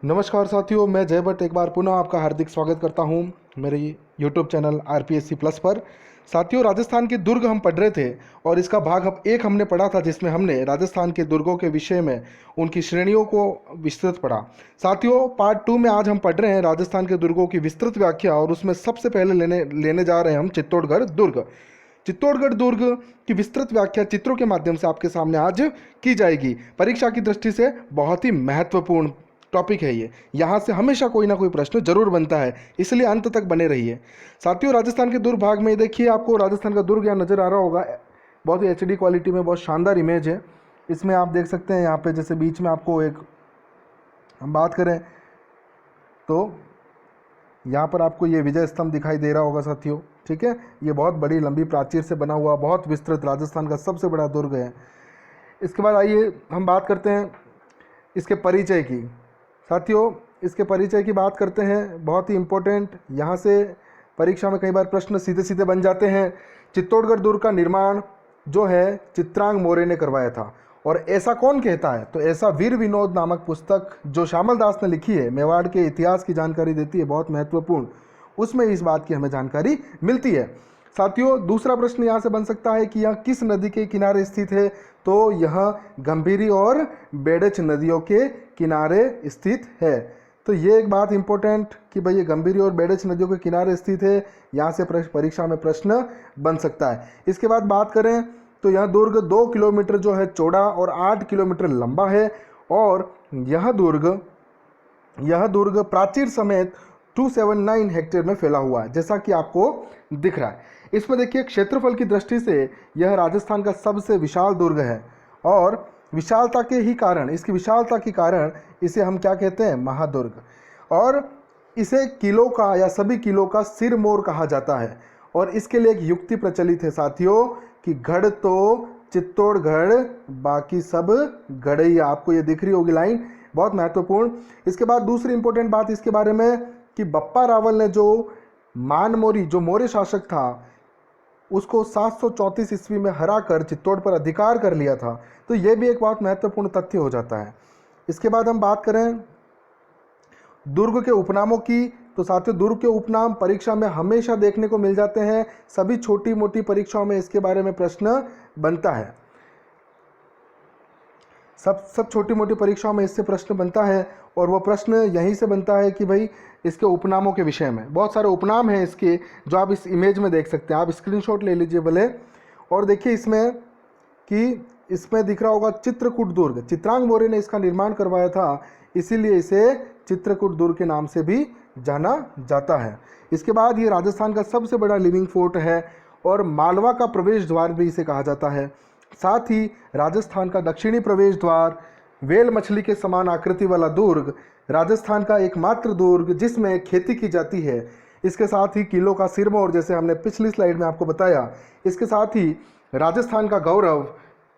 नमस्कार साथियों, मैं जय भट्ट एक बार पुनः आपका हार्दिक स्वागत करता हूं मेरे YouTube चैनल RPSC प्लस पर। साथियों, राजस्थान के दुर्ग हम पढ़ रहे थे और इसका भाग हम एक हमने पढ़ा था जिसमें हमने राजस्थान के दुर्गों के विषय में उनकी श्रेणियों को विस्तृत पढ़ा। साथियों, पार्ट 2 में आज हम पढ़ रहे हैं राजस्थान के दुर्गों की विस्तृत व्याख्या और उसमें सबसे पहले लेने जा रहे हैं हम चित्तौड़गढ़ दुर्ग। चित्तौड़गढ़ दुर्ग की विस्तृत व्याख्या चित्रों के माध्यम से आपके सामने आज की जाएगी। परीक्षा की दृष्टि से बहुत ही महत्वपूर्ण टॉपिक है ये। यहाँ से हमेशा कोई ना कोई प्रश्न जरूर बनता है, इसलिए अंत तक बने रहिए। साथियों, राजस्थान के दुर्ग भाग में देखिए, आपको राजस्थान का दुर्ग यहाँ नज़र आ रहा होगा। बहुत ही HD क्वालिटी में बहुत शानदार इमेज है। इसमें आप देख सकते हैं यहाँ पे जैसे बीच में आपको एक हम बात करें तो यहाँ पर आपको ये विजय स्तंभ दिखाई दे रहा होगा साथियों। ठीक है, ये बहुत बड़ी लंबी प्राचीर से बना हुआ बहुत विस्तृत राजस्थान का सबसे बड़ा दुर्ग है। इसके बाद आइए हम बात करते हैं इसके परिचय की। साथियों, इसके परिचय की बात करते हैं, बहुत ही इम्पोर्टेंट। यहाँ से परीक्षा में कई बार प्रश्न सीधे सीधे बन जाते हैं। चित्तौड़गढ़ दुर्ग का निर्माण जो है चित्रांग मौर्य ने करवाया था। और ऐसा कौन कहता है? तो ऐसा वीर विनोद नामक पुस्तक जो श्यामल दास ने लिखी है, मेवाड़ के इतिहास की जानकारी देती है, बहुत महत्वपूर्ण, उसमें इस बात की हमें जानकारी मिलती है। साथियों, दूसरा प्रश्न यहाँ से बन सकता है कि यह किस नदी के किनारे स्थित है? तो यह गंभीरी और बेडच नदियों के किनारे स्थित है। तो ये एक बात इंपॉर्टेंट कि भाई ये गंभीरी और बेडच नदियों के किनारे स्थित है। यहाँ से परीक्षा में प्रश्न बन सकता है। इसके बाद बात करें तो यह दुर्ग 2 किलोमीटर जो है चौड़ा और 8 किलोमीटर लंबा है। और यह दुर्ग प्राचीर समेत 279 हेक्टेयर में फैला हुआ है, जैसा कि आपको दिख रहा है। इसमें देखिए, क्षेत्रफल की दृष्टि से यह राजस्थान का सबसे विशाल दुर्ग है। और विशालता के ही कारण, इसकी विशालता के कारण इसे हम क्या कहते हैं? महादुर्ग। और इसे किलों का या सभी किलों का सिरमौर कहा जाता है। और इसके लिए एक युक्ति प्रचलित है साथियों कि गढ़ तो चित्तौड़गढ़, बाकी सब गढ़ैया। आपको ये दिख रही होगी लाइन, बहुत महत्वपूर्ण। इसके बाद दूसरी इंपॉर्टेंट बात इसके बारे में कि बप्पा रावल ने जो मानमोरी, जो मौर्य शासक था, उसको 734 ईस्वी में हराकर चित्तौड़ पर अधिकार कर लिया था। तो यह भी एक बहुत महत्वपूर्ण तथ्य हो जाता है। इसके बाद हम बात करें दुर्ग के उपनामों की, तो साथियों दुर्ग के उपनाम परीक्षा में हमेशा देखने को मिल जाते हैं। सभी छोटी मोटी परीक्षाओं में इसके बारे में प्रश्न बनता है। सब छोटी मोटी परीक्षाओं में इससे प्रश्न बनता है। और वो प्रश्न यहीं से बनता है कि भाई इसके उपनामों के विषय में। बहुत सारे उपनाम हैं इसके, जो आप इस इमेज में देख सकते हैं। आप स्क्रीनशॉट ले लीजिए भले। और देखिए इसमें कि इसमें दिख रहा होगा चित्रकूट दुर्ग। चित्रांग मौर्य ने इसका निर्माण करवाया था, इसीलिए इसे चित्रकूट दुर्ग के नाम से भी जाना जाता है। इसके बाद ये राजस्थान का सबसे बड़ा लिविंग फोर्ट है और मालवा का प्रवेश द्वार भी इसे कहा जाता है। साथ ही राजस्थान का दक्षिणी प्रवेश द्वार, वेल मछली के समान आकृति वाला दुर्ग, राजस्थान का एकमात्र दुर्ग जिसमें खेती की जाती है। इसके साथ ही किलों का सिरमौर, जैसे हमने पिछली स्लाइड में आपको बताया। इसके साथ ही राजस्थान का गौरव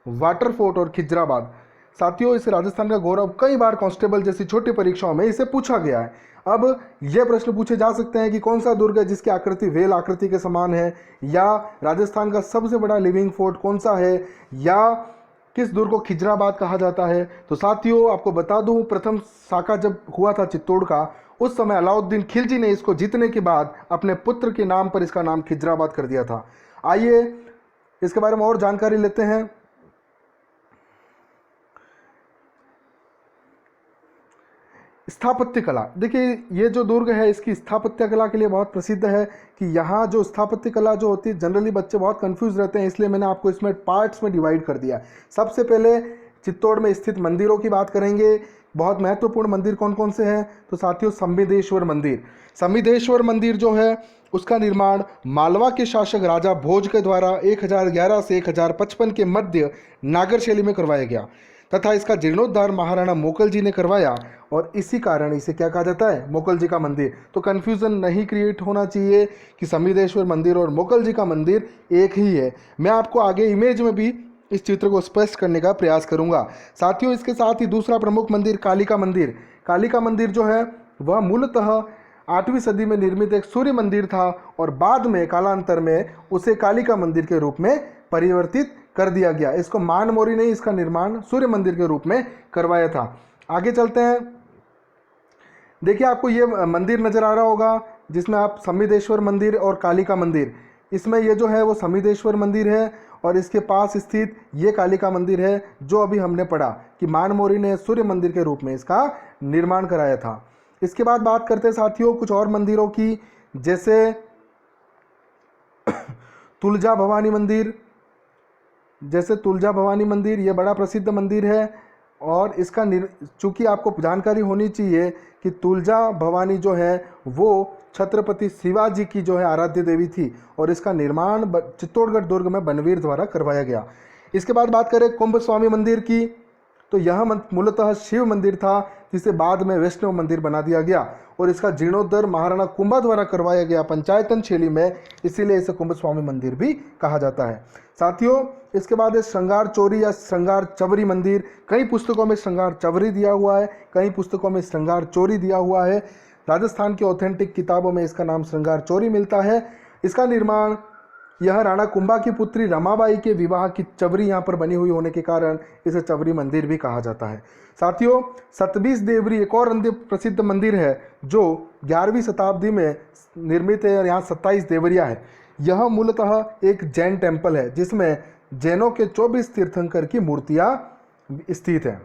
वाटर फोर्ट और खिजराबाद। साथियों, इस राजस्थान का गौरव कई बार कांस्टेबल जैसी छोटी परीक्षाओं में इसे पूछा गया है। अब यह प्रश्न पूछे जा सकते हैं कि कौन सा दुर्ग है जिसकी आकृति वेल आकृति के समान है, या राजस्थान का सबसे बड़ा लिविंग फोर्ट कौन सा है, या किस दुर्ग को खिजराबाद कहा जाता है। तो साथियों, आपको बता दूं, प्रथम साका जब हुआ था चित्तौड़ का, उस समय अलाउद्दीन खिलजी ने इसको जीतने के बाद अपने पुत्र के नाम पर इसका नाम खिजराबाद कर दिया था। आइए इसके बारे में और जानकारी लेते हैं। स्थापत्य कला, देखिए ये जो दुर्ग है इसकी स्थापत्य कला के लिए बहुत प्रसिद्ध है। कि यहाँ जो स्थापत्य कला जो होती है, जनरली बच्चे बहुत कंफ्यूज रहते हैं, इसलिए मैंने आपको इसमें पार्ट्स में डिवाइड कर दिया। सबसे पहले चित्तौड़ में स्थित मंदिरों की बात करेंगे। बहुत महत्वपूर्ण मंदिर कौन कौन से हैं? तो साथियों, संबिदेश्वर मंदिर। संबिदेश्वर मंदिर जो है उसका निर्माण मालवा के शासक राजा भोज के द्वारा 1011 से 1055 के मध्य नागर शैली में करवाया गया तथा इसका जीर्णोद्धार महाराणा मोकल जी ने करवाया। और इसी कारण इसे क्या कहा जाता है? मोकल जी का मंदिर। तो कन्फ्यूजन नहीं क्रिएट होना चाहिए कि संबिदेश्वर मंदिर और मोकल जी का मंदिर एक ही है। मैं आपको आगे इमेज में भी इस चित्र को स्पष्ट करने का प्रयास करूंगा। साथियों, इसके साथ ही दूसरा प्रमुख मंदिर कालिका मंदिर। कालिका मंदिर जो है वह मूलतः 8वीं सदी में निर्मित एक सूर्य मंदिर था और बाद में कालांतर में उसे कालिका मंदिर के रूप में परिवर्तित कर दिया गया। इसको मानमोरी ने इसका निर्माण सूर्य मंदिर के रूप में करवाया था। आगे चलते हैं। देखिए आपको ये मंदिर नज़र आ रहा होगा जिसमें आप समिदेश्वर मंदिर और कालिका मंदिर, इसमें ये जो है वो समिदेश्वर मंदिर है और इसके पास स्थित ये कालिका मंदिर है जो अभी हमने पढ़ा कि मानमोरी ने सूर्य मंदिर के रूप में इसका निर्माण कराया था। इसके बाद बात करते हैं साथियों कुछ और मंदिरों की, जैसे तुलजा भवानी मंदिर। जैसे तुलजा भवानी मंदिर ये बड़ा प्रसिद्ध मंदिर है और इसका चूँकि आपको जानकारी होनी चाहिए कि तुलजा भवानी जो है वो छत्रपति शिवाजी की जो है आराध्य देवी थी और इसका निर्माण चित्तौड़गढ़ दुर्ग में बनवीर द्वारा करवाया गया। इसके बाद बात करें कुंभ स्वामी मंदिर की, तो यह मूलतः शिव मंदिर था जिसे बाद में वैष्णव मंदिर बना दिया गया और इसका जीर्णोद्धार महाराणा कुंभा द्वारा करवाया गया पंचायतन शैली में, इसीलिए इसे कुंभ स्वामी मंदिर भी कहा जाता है। साथियों इसके बाद है श्रृंगार चोरी या श्रृंगार चवरी मंदिर। कई पुस्तकों में श्रृंगार चवरी दिया हुआ है, कई पुस्तकों में श्रृंगार चोरी दिया हुआ है। राजस्थान की ऑथेंटिक किताबों में इसका नाम श्रृंगार चोरी मिलता है। इसका निर्माण यह राणा कुंभा की पुत्री रमाबाई के विवाह की चवरी यहाँ पर बनी हुई होने के कारण इसे चवरी मंदिर भी कहा जाता है। साथियों सतबीस देवरी एक और अन्य प्रसिद्ध मंदिर है जो 11वीं शताब्दी में निर्मित है और यहाँ 27 देवरिया है। यह मूलतः एक जैन टेम्पल है जिसमें जैनों के 24 तीर्थंकर की मूर्तियाँ स्थित हैं।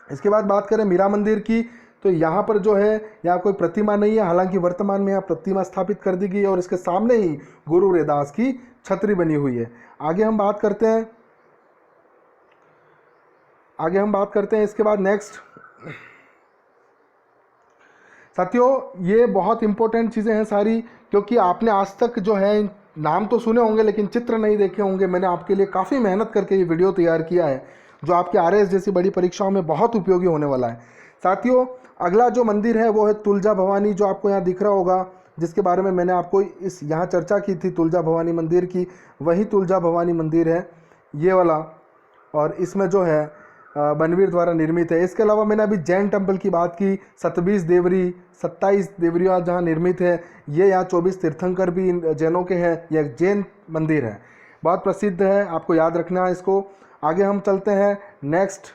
इसके बाद बात करें मीरा मंदिर की, तो यहाँ पर जो है यहाँ कोई प्रतिमा नहीं है, हालांकि वर्तमान में यहाँ प्रतिमा स्थापित कर दी गई है और इसके सामने ही गुरु रैदास की छतरी बनी हुई है। आगे हम बात करते हैं इसके बाद नेक्स्ट। साथियों ये बहुत इंपॉर्टेंट चीज़ें हैं सारी, क्योंकि आपने आज तक जो है नाम तो सुने होंगे लेकिन चित्र नहीं देखे होंगे। मैंने आपके लिए काफ़ी मेहनत करके ये वीडियो तैयार किया है जो आपके आरएएस जैसी बड़ी परीक्षाओं में बहुत उपयोगी होने वाला है। साथियों अगला जो मंदिर है वो है तुलजा भवानी, जो आपको यहाँ दिख रहा होगा, जिसके बारे में मैंने आपको यहाँ चर्चा की थी तुलजा भवानी मंदिर की। वही तुलजा भवानी मंदिर है ये वाला और इसमें जो है बनवीर द्वारा निर्मित है। इसके अलावा मैंने अभी जैन टेम्पल की बात की, 27 देवरी 27 देवरिया जहाँ निर्मित है, ये यहाँ 24 तीर्थंकर भी जैनों के हैं। यह एक जैन मंदिर है, बहुत प्रसिद्ध है, आपको याद रखना है इसको। आगे हम चलते हैं नेक्स्ट।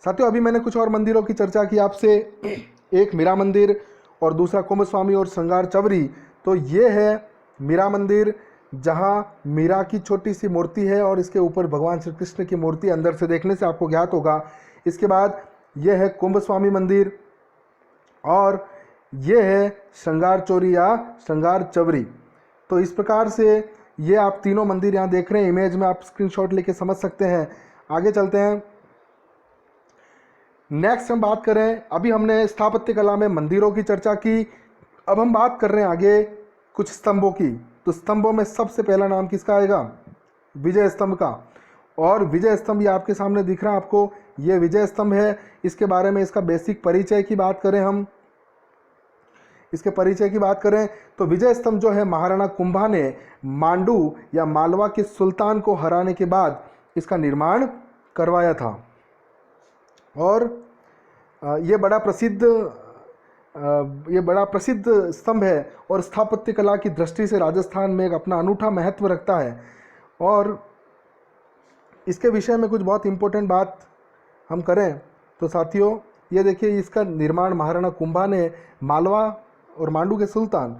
साथियों अभी मैंने कुछ और मंदिरों की चर्चा की आपसे, एक मीरा मंदिर और दूसरा कुंभ स्वामी और श्रृंगार चवरी। तो ये है मीरा मंदिर जहाँ मीरा की छोटी सी मूर्ति है और इसके ऊपर भगवान श्री कृष्ण की मूर्ति अंदर से देखने से आपको ज्ञात होगा। इसके बाद ये है कुंभ स्वामी मंदिर और ये है श्रृंगार चोरी या श्रृंगार चवरी। तो इस प्रकार से ये आप तीनों मंदिर यहाँ देख रहे हैं, इमेज में आप स्क्रीनशॉट लेके समझ सकते हैं। आगे चलते हैं नेक्स्ट। हम बात करें, अभी हमने स्थापत्य कला में मंदिरों की चर्चा की, अब हम बात कर रहे हैं आगे कुछ स्तंभों की। तो स्तंभों में सबसे पहला नाम किसका आएगा? विजय स्तंभ का। और विजय स्तंभ ये आपके सामने दिख रहा है आपको, ये विजय स्तंभ है। इसके बारे में इसका बेसिक परिचय की बात करें, हम इसके परिचय की बात करें तो विजय स्तंभ जो है महाराणा कुंभा ने मांडू या मालवा के सुल्तान को हराने के बाद इसका निर्माण करवाया था और ये बड़ा प्रसिद्ध स्तंभ है और स्थापत्य कला की दृष्टि से राजस्थान में एक अपना अनूठा महत्व रखता है। और इसके विषय में कुछ बहुत इम्पोर्टेंट बात हम करें तो साथियों ये देखिए, इसका निर्माण महाराणा कुंभा ने मालवा और मांडू के सुल्तान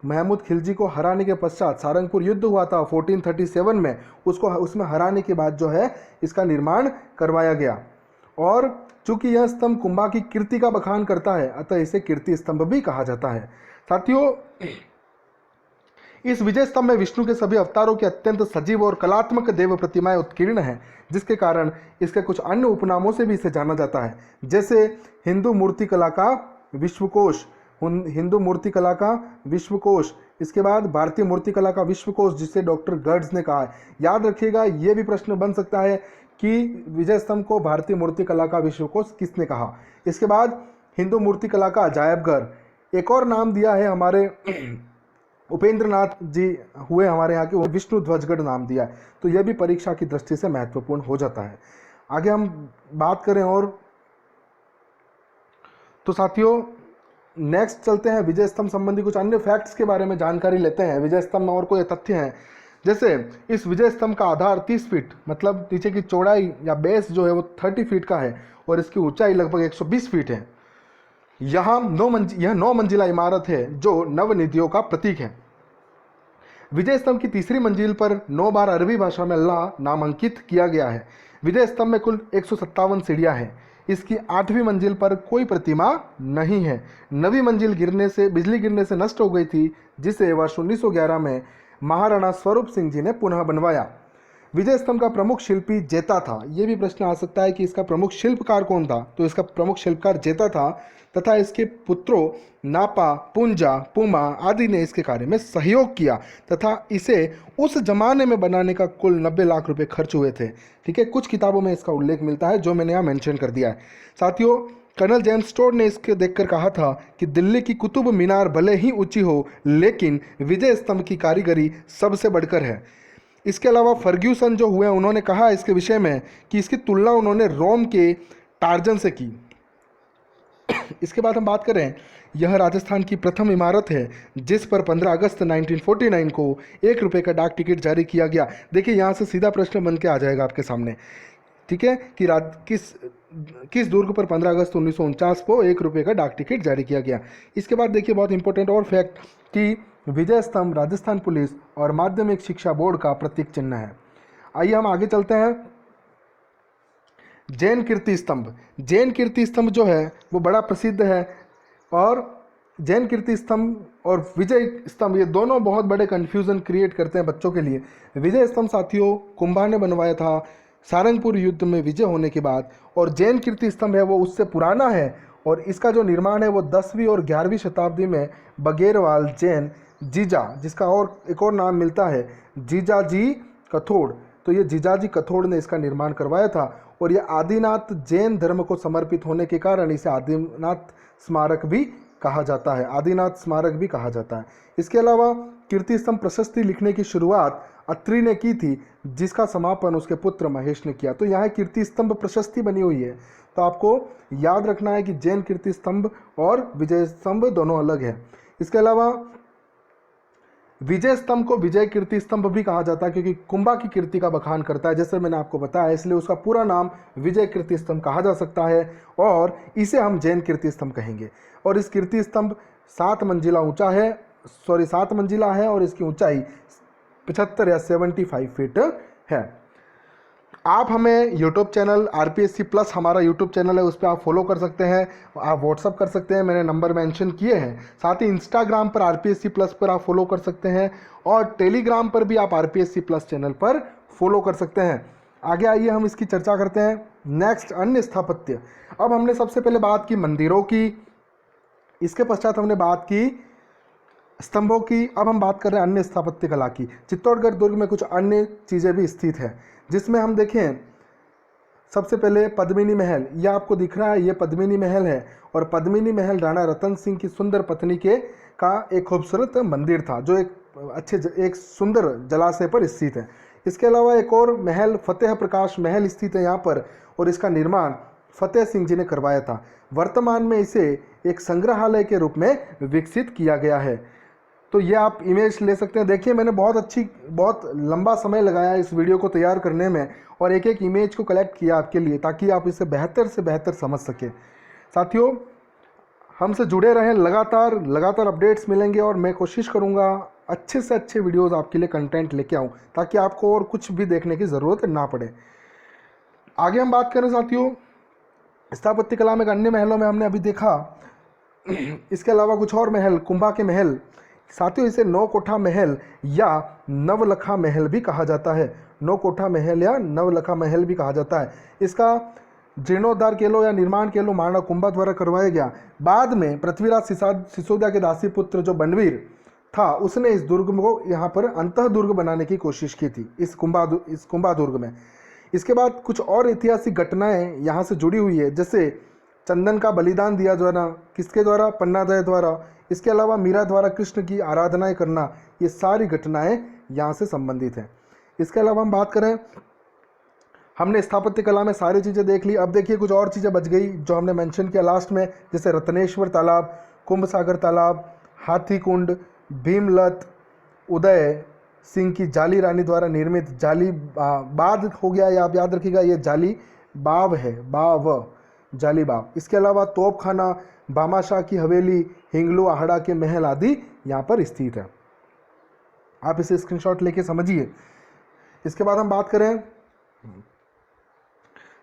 महमूद खिलजी को हराने के पश्चात, सारंगपुर युद्ध हुआ था 1437 में, उसमें हराने के बाद जो है इसका निर्माण करवाया गया। और चूंकि यह स्तंभ कुंभा की कीर्ति का बखान करता है अतः इसे कीर्ति स्तंभ भी कहा जाता है। साथियों इस विजय स्तंभ में विष्णु के सभी अवतारों के अत्यंत सजीव और कलात्मक देव प्रतिमाएं उत्कीर्ण हैं, जिसके कारण इसके कुछ अन्य उपनामों से भी इसे जाना जाता है, जैसे हिंदू मूर्तिकला का विश्वकोश, इसके बाद भारतीय मूर्तिकला का विश्वकोश, जिसे डॉक्टर गर्ड्स ने कहा है। याद रखिएगा, ये भी प्रश्न बन सकता है कि विजय स्तंभ को भारतीय मूर्तिकला का विश्वकोश किसने कहा। इसके बाद हिंदू मूर्तिकला का अजायबघर, एक और नाम दिया है हमारे उपेंद्र नाथ जी हुए हमारे यहाँ के, विष्णु ध्वजगढ़ नाम दिया है। तो यह भी परीक्षा की दृष्टि से महत्वपूर्ण हो जाता है। आगे हम बात करें और तो साथियों नेक्स्ट चलते हैं, विजय स्तंभ संबंधी कुछ अन्य फैक्ट्स के बारे में जानकारी लेते हैं। विजय स्तंभ में और कोई तथ्य हैं, जैसे इस विजय स्तंभ का आधार 30 फीट मतलब नीचे की चौड़ाई या बेस जो है वो 30 फीट का है और इसकी ऊंचाई लगभग 120 फीट है। यह 9 मंजिला इमारत है जो नवनिधियों का प्रतीक है। विजय स्तंभ की तीसरी मंजिल पर 9 बार अरबी भाषा में अल्लाह नामांकित किया गया है। विजय स्तंभ में कुल 157 सीढ़ियां हैं। इसकी 8वीं मंजिल पर कोई प्रतिमा नहीं है। 9वीं मंजिल बिजली गिरने से नष्ट हो गई थी, जिसे वर्ष 1911 में महाराणा स्वरूप सिंह जी ने पुनः बनवाया। विजय स्तंभ का प्रमुख शिल्पी जेता था। ये भी प्रश्न आ सकता है कि इसका प्रमुख शिल्पकार कौन था, तो इसका प्रमुख शिल्पकार जेता था तथा इसके पुत्रों नापा, पुंजा, पुमा आदि ने इसके कार्य में सहयोग किया तथा इसे उस जमाने में बनाने का कुल 90 लाख रुपए खर्च हुए थे। ठीक है, कुछ किताबों में इसका उल्लेख मिलता है जो मैंने यहाँ मेंशन कर दिया है। साथियों, कर्नल जेम्स टोड ने इसके देखकर कहा था कि दिल्ली की कुतुब मीनार भले ही ऊंची हो, लेकिन विजय स्तंभ की कारीगरी सबसे बढ़कर है। इसके अलावा फर्ग्यूसन जो हुए, उन्होंने कहा इसके विषय में कि इसकी तुलना उन्होंने रोम के टार्जन से की। इसके बाद हम बात करें, यह राजस्थान की प्रथम इमारत है जिस पर 15 अगस्त 1949 को 1 रुपये का डाक टिकट जारी किया गया। देखिए, यहाँ से सीधा प्रश्न बन के आ जाएगा आपके सामने, ठीक है, कि किस दुर्ग पर 15 अगस्त 1949 को 1 रुपये का डाक टिकट जारी किया गया। इसके बाद देखिए बहुत इंपॉर्टेंट और फैक्ट कि विजय स्तंभ राजस्थान पुलिस और माध्यमिक शिक्षा बोर्ड का प्रतीक चिन्ह है। आइए हम आगे चलते हैं। जैन कीर्ति स्तंभ। जैन कीर्ति स्तंभ जो है वो बड़ा प्रसिद्ध है, और जैन कीर्ति स्तंभ और विजय स्तंभ ये दोनों बहुत बड़े कन्फ्यूज़न क्रिएट करते हैं बच्चों के लिए। विजय स्तंभ साथियों कुंभा ने बनवाया था सारंगपुर युद्ध में विजय होने के बाद, और जैन कीर्ति स्तंभ है वो उससे पुराना है, और इसका जो निर्माण है वो 10वीं और 11वीं शताब्दी में बगेरवाल जैन जीजा, जिसका और एक और नाम मिलता है जीजाजी कथोड़, तो ये जीजाजी कथोड़ ने इसका निर्माण करवाया था। और ये आदिनाथ जैन धर्म को समर्पित होने के कारण इसे आदिनाथ स्मारक भी कहा जाता है, आदिनाथ स्मारक भी कहा जाता है। इसके अलावा कीर्ति स्तंभ प्रशस्ति लिखने की शुरुआत अत्रि ने की थी, जिसका समापन उसके पुत्र महेश ने किया। तो यहाँ कीर्ति स्तंभ प्रशस्ति बनी हुई है, तो आपको याद रखना है कि जैन कीर्ति स्तंभ और विजय स्तंभ दोनों अलग है। इसके अलावा विजय स्तंभ को विजय कीर्ति स्तंभ भी कहा जाता है, क्योंकि कुंभा की कीर्ति का बखान करता है, जैसे मैंने आपको बताया, इसलिए उसका पूरा नाम विजय कीर्ति स्तंभ कहा जा सकता है, और इसे हम जैन कीर्ति स्तंभ कहेंगे। और इस कीर्ति स्तंभ 7 मंजिला ऊंचा है, 7 मंजिला है, और इसकी ऊंचाई 75 या 75 फीट है। आप हमें यूट्यूब चैनल RPSC प्लस हमारा यूट्यूब चैनल है, उस पर आप फॉलो कर सकते हैं, आप व्हाट्सअप कर सकते हैं, मैंने नंबर मेंशन किए हैं। साथ ही इंस्टाग्राम पर RPSC प्लस पर आप फॉलो कर सकते हैं, और टेलीग्राम पर भी आप RPSC प्लस चैनल पर फॉलो कर सकते हैं। आगे आइए हम इसकी चर्चा करते हैं। नेक्स्ट, अन्य स्थापत्य। अब हमने सबसे पहले बात की मंदिरों की, इसके पश्चात हमने बात की स्तंभों की, अब हम बात कर रहे हैं अन्य स्थापत्य कला की। चित्तौड़गढ़ दुर्ग में कुछ अन्य चीज़ें भी स्थित है, जिसमें हम देखें सबसे पहले पद्मिनी महल। यह आपको दिख रहा है, ये पद्मिनी महल है, और पद्मिनी महल राणा रतन सिंह की सुंदर पत्नी का एक खूबसूरत मंदिर था, जो एक सुंदर जलाशय पर स्थित है। इसके अलावा एक और महल फतेह प्रकाश महल स्थित है यहाँ पर, और इसका निर्माण फतेह सिंह जी ने करवाया था। वर्तमान में इसे एक संग्रहालय के रूप में विकसित किया गया है। तो ये आप इमेज ले सकते हैं। देखिए, मैंने बहुत लंबा समय लगाया इस वीडियो को तैयार करने में, और एक एक इमेज को कलेक्ट किया आपके लिए, ताकि आप इसे बेहतर से बेहतर समझ सकें। साथियों, हमसे जुड़े रहें, लगातार अपडेट्स मिलेंगे, और मैं कोशिश करूँगा अच्छे से अच्छे वीडियोज़ आपके लिए कंटेंट लेके आऊँ, ताकि आपको और कुछ भी देखने की ज़रूरत ना पड़े। आगे हम बात करें साथियों, स्थापत्य कला में अन्य महलों में हमने अभी देखा, इसके अलावा कुछ और महल, कुंभा के महल। साथियों, इसे 9 कोठा महल या नवलखा महल भी कहा जाता है। 9 कोठा महल या नवलखा महल भी कहा जाता है। इसका जीर्णोद्धार कह लो या निर्माण कह लो, महाराणा कुंभा द्वारा करवाया गया। बाद में पृथ्वीराज सिसोदिया के दासी पुत्र जो बनवीर था, उसने इस दुर्ग को यहाँ पर अंतः दुर्ग बनाने की कोशिश की थी, इस कुंभा दुर्ग में। इसके बाद कुछ और ऐतिहासिक घटनाएं यहाँ से जुड़ी हुई है, जैसे चंदन का बलिदान दिया जाना, किसके द्वारा? पन्नादय द्वारा। इसके अलावा मीरा द्वारा कृष्ण की आराधनाएं करना, ये सारी घटनाएं यहाँ से संबंधित हैं। इसके अलावा हम बात करें, हमने स्थापत्य कला में सारी चीज़ें देख ली। अब देखिए कुछ और चीज़ें बच गई जो हमने मेंशन किया लास्ट में, जैसे रत्नेश्वर तालाब, कुंभ सागर तालाब, हाथी कुंड, भीमलत, उदय सिंह की जाली रानी द्वारा निर्मित जाली बाद हो गया, या आप याद रखिएगा ये जाली बाव है, बाव जालीबाग। इसके अलावा तोपखाना, बामाशाह की हवेली, हिंगलू आहड़ा के महल आदि यहाँ पर स्थित है। आप इसे स्क्रीनशॉट लेके समझिए। इसके बाद हम बात करें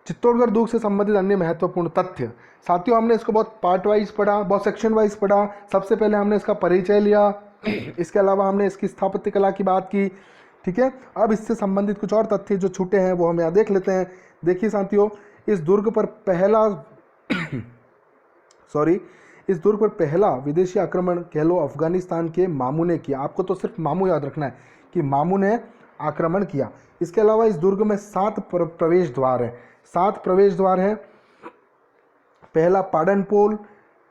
चित्तौड़गढ़ दुर्ग से संबंधित अन्य महत्वपूर्ण तथ्य। साथियों, हमने इसको बहुत पार्ट वाइज पढ़ा, बहुत सेक्शन वाइज पढ़ा। सबसे पहले हमने इसका परिचय लिया, इसके अलावा हमने इसकी स्थापत्य कला की बात की, ठीक है। अब इससे संबंधित कुछ और तथ्य जो छूटे हैं वो हम यहाँ देख लेते हैं। देखिए साथियों, इस दुर्ग पर पहला विदेशी आक्रमण कह लो अफगानिस्तान के मामू ने किया। आपको तो सिर्फ मामू याद रखना है कि मामू ने आक्रमण किया। इसके अलावा इस दुर्ग में 7 प्रवेश द्वार हैं। 7 प्रवेश द्वार हैं। पहला पाडन पोल,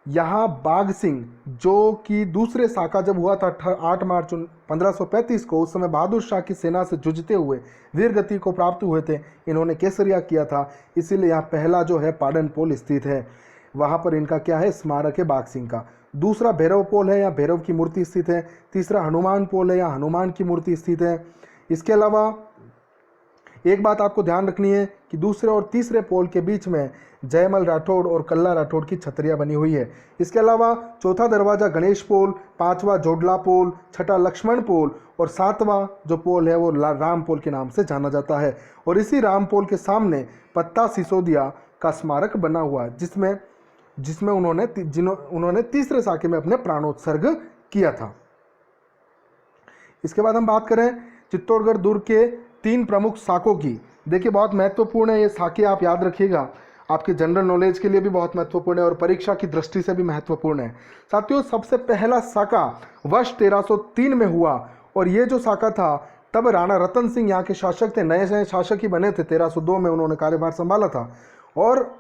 यहाँ बाघ सिंह जो कि दूसरे साका जब हुआ था 8 मार्च 1535 को, उस समय बहादुर शाह की सेना से जूझते हुए वीर गति को प्राप्त हुए थे। इन्होंने केसरिया किया था, इसीलिए यहाँ पहला जो है पाडन पोल स्थित है। वहाँ पर इनका क्या है, स्मारक है बाघ सिंह का। दूसरा भैरव पोल है, यहाँ भैरव की मूर्ति स्थित है। तीसरा हनुमान पोल है, यहाँ हनुमान की मूर्ति स्थित है। इसके अलावा एक बात आपको ध्यान रखनी है कि दूसरे और तीसरे पोल के बीच में जयमल राठौड़ और कल्ला राठौड़ की छतरियां बनी हुई है। इसके अलावा चौथा दरवाजा गणेश पोल, 5वां जोडला पोल, 6ठा लक्ष्मण पोल और 7वां जो पोल है वो राम पोल के नाम से जाना जाता है। और इसी राम पोल के सामने पत्ता सिसोदिया का स्मारक बना हुआ है, जिसमें उन्होंने तीसरे साके में अपने प्राणोत्सर्ग किया था। इसके बाद हम बात करें चित्तौड़गढ़ दुर्ग के 3 प्रमुख साकों की। देखिए बहुत महत्वपूर्ण है ये साके, आप याद रखिएगा, आपके जनरल नॉलेज के लिए भी बहुत महत्वपूर्ण है और परीक्षा की दृष्टि से भी महत्वपूर्ण है। साथियों, सबसे पहला साका वर्ष 1303 में हुआ और ये जो साका था तब राणा रतन सिंह यहाँ के शासक थे, नए नए शासक ही बने थे। 1302 में उन्होंने कार्यभार संभाला था। और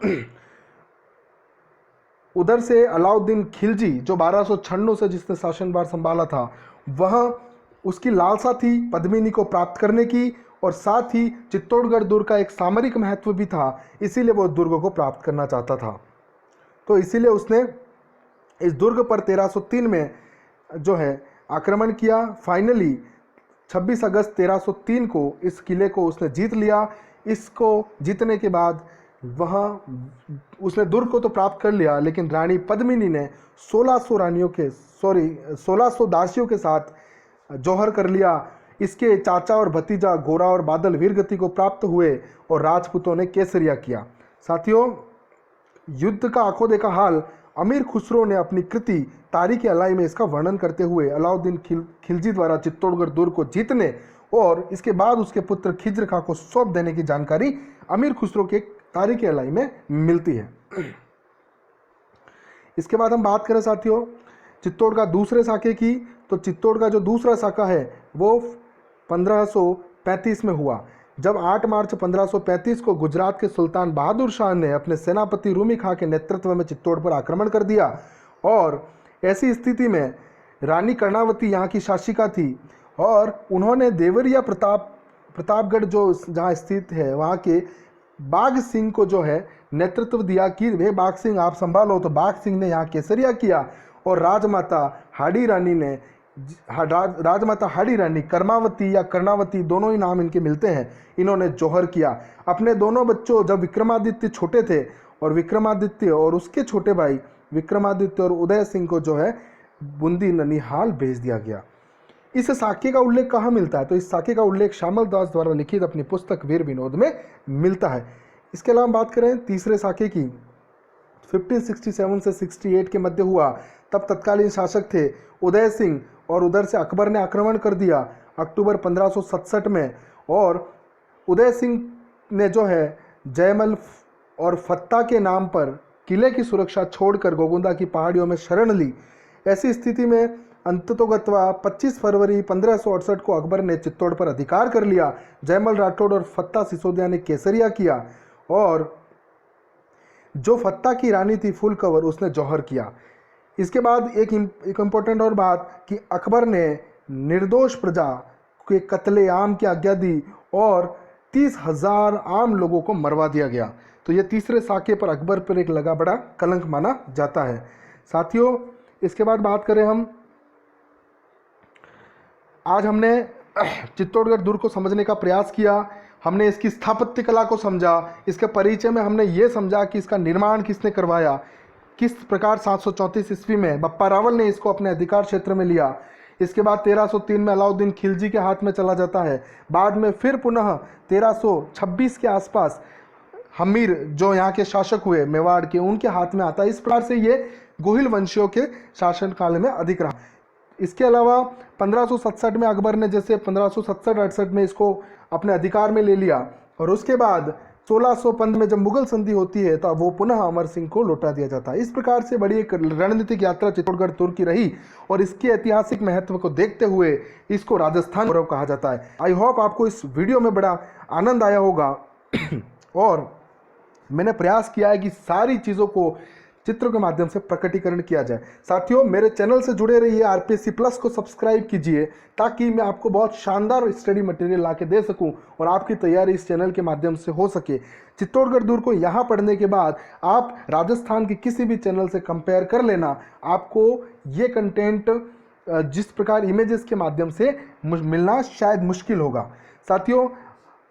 उधर से अलाउद्दीन खिलजी जो 1296 से जिसने शासनभार संभाला था, वह उसकी लालसा थी पद्मिनी को प्राप्त करने की, और साथ ही चित्तौड़गढ़ दुर्ग का एक सामरिक महत्व भी था, इसीलिए वो दुर्ग को प्राप्त करना चाहता था। तो इसीलिए उसने इस दुर्ग पर 1303 में जो है आक्रमण किया। फाइनली 26 अगस्त 1303 को इस किले को उसने जीत लिया। इसको जीतने के बाद वहाँ उसने दुर्ग को तो प्राप्त कर लिया, लेकिन रानी पद्मिनी ने 1600 दासियों के साथ जौहर कर लिया। इसके चाचा और भतीजा गोरा और बादल वीरगति को प्राप्त हुए और राजपूतों ने केसरिया किया। साथियों, युद्ध का आंखों देखा हाल अमीर खुसरो ने अपनी कृति तारीख अलाई में इसका वर्णन करते हुए अलाउद्दीन खिलजी द्वारा चित्तौड़गढ़ दुर्ग को जीतने और इसके बाद उसके पुत्र खिज्र खां को सौंप देने की जानकारी अमीर खुसरो के तारीख अलाई में मिलती है। इसके बाद हम बात करें साथियों चित्तौड़ का दूसरे साके की, तो चित्तौड़ का जो दूसरा साका है वो 1535 में हुआ, जब 8 मार्च 1535 को गुजरात के सुल्तान बहादुर शाह ने अपने सेनापति रूमी खां के नेतृत्व में चित्तौड़ पर आक्रमण कर दिया। और ऐसी स्थिति में रानी कर्णावती यहाँ की शासिका थी और उन्होंने देवरिया प्रतापगढ़ जो जहाँ स्थित है वहाँ के बाघ सिंह को जो है नेतृत्व दिया कि वे बाघ सिंह आप संभालो। तो बाघ सिंह ने यहाँ केसरिया किया और राजमाता हाड़ी रानी कर्मावती या कर्णावती दोनों ही नाम इनके मिलते हैं, इन्होंने जौहर किया। अपने दोनों बच्चों जब विक्रमादित्य छोटे थे और विक्रमादित्य और उसके छोटे भाई विक्रमादित्य और उदय सिंह को जो है बूंदी ननिहाल भेज दिया गया। इस साके का उल्लेख कहाँ मिलता है, तो इस साके का उल्लेख श्यामल दास द्वारा लिखित अपनी पुस्तक वीर विनोद में मिलता है। इसके अलावा बात करें तीसरे साके की, 1567 से 68 के मध्य हुआ। तब तत्कालीन शासक थे उदय सिंह और उधर से अकबर ने आक्रमण कर दिया अक्टूबर 1567 में। और उदय सिंह ने जो है जयमल और फत्ता के नाम पर किले की सुरक्षा छोड़कर गोगुंदा की पहाड़ियों में शरण ली। ऐसी स्थिति में अंततोगत्वा 25 फरवरी 1568 को अकबर ने चित्तौड़ पर अधिकार कर लिया। जयमल राठौड़ और फत्ता सिसोदिया ने केसरिया किया और जो फत्ता की रानी थी फुल कवर उसने जौहर किया। इसके बाद एक इम्पोर्टेंट और बात कि अकबर ने निर्दोष प्रजा के कत्लेआम की आज्ञा दी और 30,000 आम लोगों को मरवा दिया गया। तो ये तीसरे साके पर अकबर पर एक लगा बड़ा कलंक माना जाता है। साथियों, इसके बाद बात करें हम, आज हमने चित्तौड़गढ़ दुर्ग को समझने का प्रयास किया। हमने इसकी स्थापत्य कला को समझा, इसके परिचय में हमने ये समझा कि इसका निर्माण किसने करवाया, किस प्रकार 734 ईस्वी में बप्पा रावल ने इसको अपने अधिकार क्षेत्र में लिया। इसके बाद 1303 में अलाउद्दीन खिलजी के हाथ में चला जाता है। बाद में फिर पुनः 1326 के आसपास हमीर जो यहाँ के शासक हुए मेवाड़ के, उनके हाथ में आता है। इस प्रकार से ये गोहिल वंशियों के शासनकाल में अधिक रहा। इसके अलावा 1567 में अकबर ने जैसे 1567-68 में इसको अपने अधिकार में ले लिया, और उसके बाद 1615 में जब मुगल संधि होती है तब वो पुनः अमर सिंह को लौटा दिया जाता है। इस प्रकार से बड़ी एक रणनीतिक यात्रा चित्तौड़गढ़ दुर्ग की रही, और इसके ऐतिहासिक महत्व को देखते हुए इसको राजस्थान गौरव कहा जाता है। आई होप आपको इस वीडियो में बड़ा आनंद आया होगा और मैंने प्रयास किया है कि सारी चीज़ों को चित्र के माध्यम से प्रकटीकरण किया जाए। साथियों, मेरे चैनल से जुड़े रहिए, आरपीएससी प्लस को सब्सक्राइब कीजिए ताकि मैं आपको बहुत शानदार स्टडी मटेरियल ला के दे सकूं और आपकी तैयारी इस चैनल के माध्यम से हो सके। चित्तौड़गढ़ दुर्ग को यहाँ पढ़ने के बाद आप राजस्थान के किसी भी चैनल से कंपेयर कर लेना, आपको ये कंटेंट जिस प्रकार इमेजेस के माध्यम से मिलना शायद मुश्किल होगा। साथियों,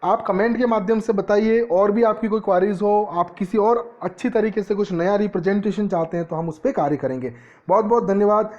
आप कमेंट के माध्यम से बताइए, और भी आपकी कोई क्वारीज हो, आप किसी और अच्छी तरीके से कुछ नया रिप्रेजेंटेशन चाहते हैं तो हम उस पर कार्य करेंगे। बहुत बहुत धन्यवाद।